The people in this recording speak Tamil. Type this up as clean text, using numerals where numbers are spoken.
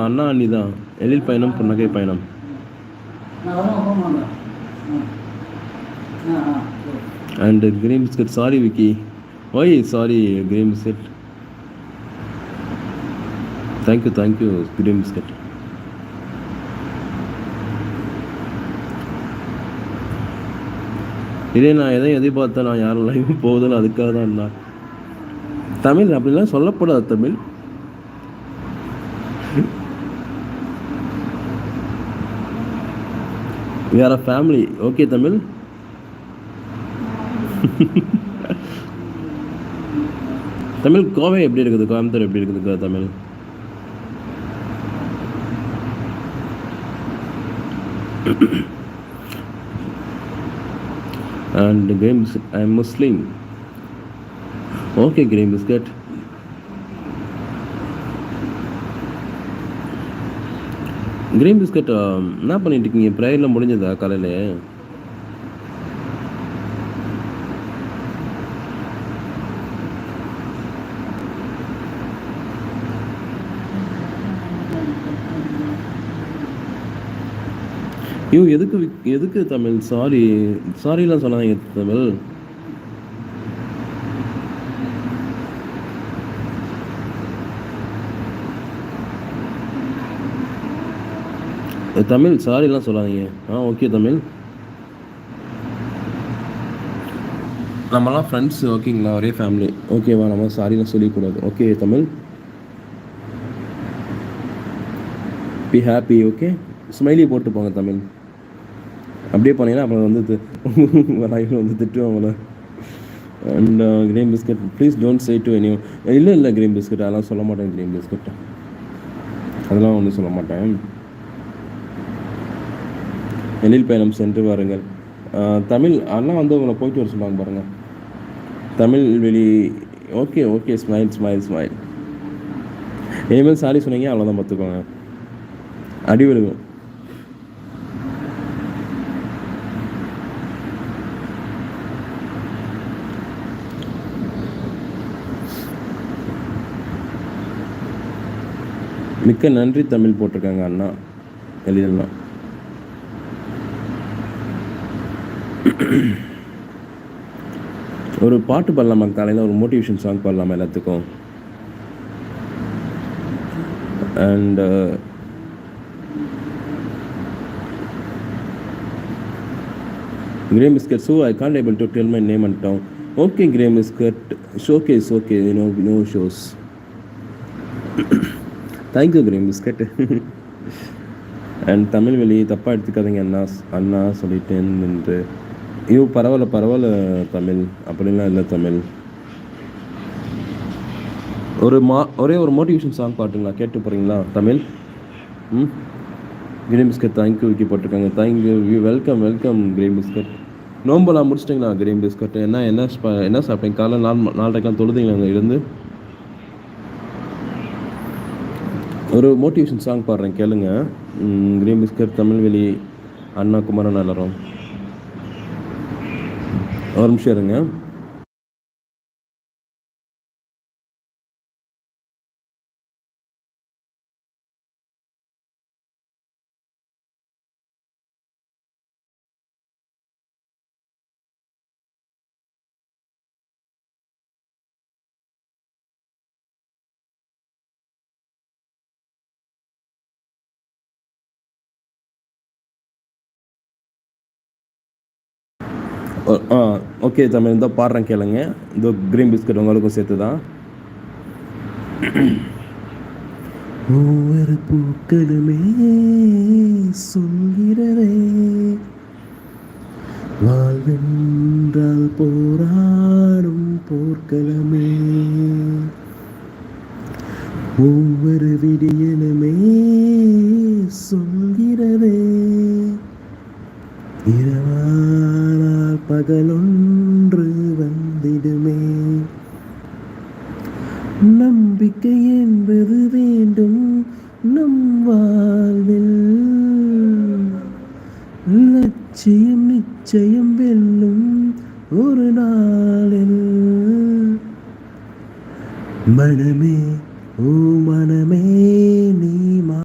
அண்ணா அண்ணி தான். எழில் பயணம் புன்னகை பயணம். And green biscuit. Sorry, Vicky. Why? Sorry, green biscuit. Thank you, green biscuit. இதே நான் எதிர்பார்த்தேன், நான் யாரும் லைவ் போகுதில்ல, அதுக்காக தான் நான் தமிழ் அப்படிலாம் சொல்லப்படாது. Tamil we are a family. Okay, Tamil. Tamil Kovai எப்படி இருக்குது, கோயம்புத்தூர் எப்படி இருக்குது Tamil? And green biscuit, I am Muslim. Okay, green biscuit. Green biscuit என்ன பண்ணிட்டு இருக்கீங்க? ப்ரேயர்லாம் முடிஞ்சதா காலையில்? ஐயோ, எதுக்கு தமிழ் சாரிலாம் சொன்னாங்க தமிழ். தமிழ் சாரிலாம் சொல்லாதீங்க. ஓகே தமிழ், நம்மலாம் ஃப்ரெண்ட்ஸ் ஓகேங்களா, ஒரே ஃபேமிலி ஓகேவா, நம்ம சாரிலாம் சொல்லிக்கூடாது. Okay Tamil, be happy. Okay, smiley போட்டு போங்க தமிழ். அப்படியே போனீங்கன்னா அப்புறம் வந்து திட்டுவாங்கள. And green biscuit please don't say to any. இல்லை கிரீன் பிஸ்கட் அதெல்லாம் சொல்ல மாட்டேன். கிரீன் பிஸ்கட் அதெல்லாம் ஒன்றும் சொல்ல மாட்டேன். எழில் பயணம் சென்று வாருங்கள். தமிழ் அண்ணா வந்து உங்களை போயிட்டு வர சொல்லுவாங்க பாருங்கள். தமிழ் வெளி. Okay smile. இனிமேல் சாரி சொன்னீங்க அவ்வளோதான், பார்த்துக்கோங்க, அடி விழுகும். மிக்க நன்றி தமிழ் போட்டிருக்காங்க அண்ணா எழிலெல்லாம். ஒரு பாட்டு பாடலாமா காலையில்? ஒரு மோட்டிவேஷன் சாங் பாடலாமா எல்லாத்துக்கும்? And Grey Biscuit, so I can't able to tell my name and town. Okay, Grey Biscuit, showcase, okay, no shows. Thank you, Grey Biscuit. And Tamil வெளி தப்பாக எடுத்துக்காதீங்க அண்ணா சொல்லிட்டேன் என்று. ஐயோ பரவாயில்ல தமிழ், அப்படிலாம் இல்லை தமிழ். ஒரே ஒரு மோட்டிவேஷன் சாங் பாட்டுங்களா, கேட்டு போகிறீங்களா Tamil? Green biscuit thank you Vicky போட்டிருக்காங்க. Thank you, welcome green biscuit. நோம்பெல்லாம் முடிச்சிட்டிங்களா கிரீன் பிஸ்கட்? என்ன சாப்பிட்டீங்க காலைல? 4:30 தொழுதிங்களா இருந்து? ஒரு மோட்டிவேஷன் சாங் பாடுறேன் கேளுங்க. கிரீன் பிஸ்கட், தமிழ் வெளி, அண்ணா, குமரன் எல்லாரும் ஒரு நிமிஷம் இருங்க. ஓகே தமிழ், இந்த பாடுறேன் கேளுங்க. இந்த கிரீன் பிஸ்கட் உங்களுக்கும் சேர்த்து தான். ஒவ்வொரு பூக்களுமே சொல்கிறதே, வாழ்வென்றால் போராடும் போர்க்களமே, ஒவ்வொரு விடியலுமே சொல்கிறதே, இரவானால் பகலொன்று வந்திடுமே, நம்பிக்கை என்பது வேண்டும் நம் வாழ்வில், லட்சியம் நிச்சயம் வெல்லும் ஒரு நாளில், மனமே ஓ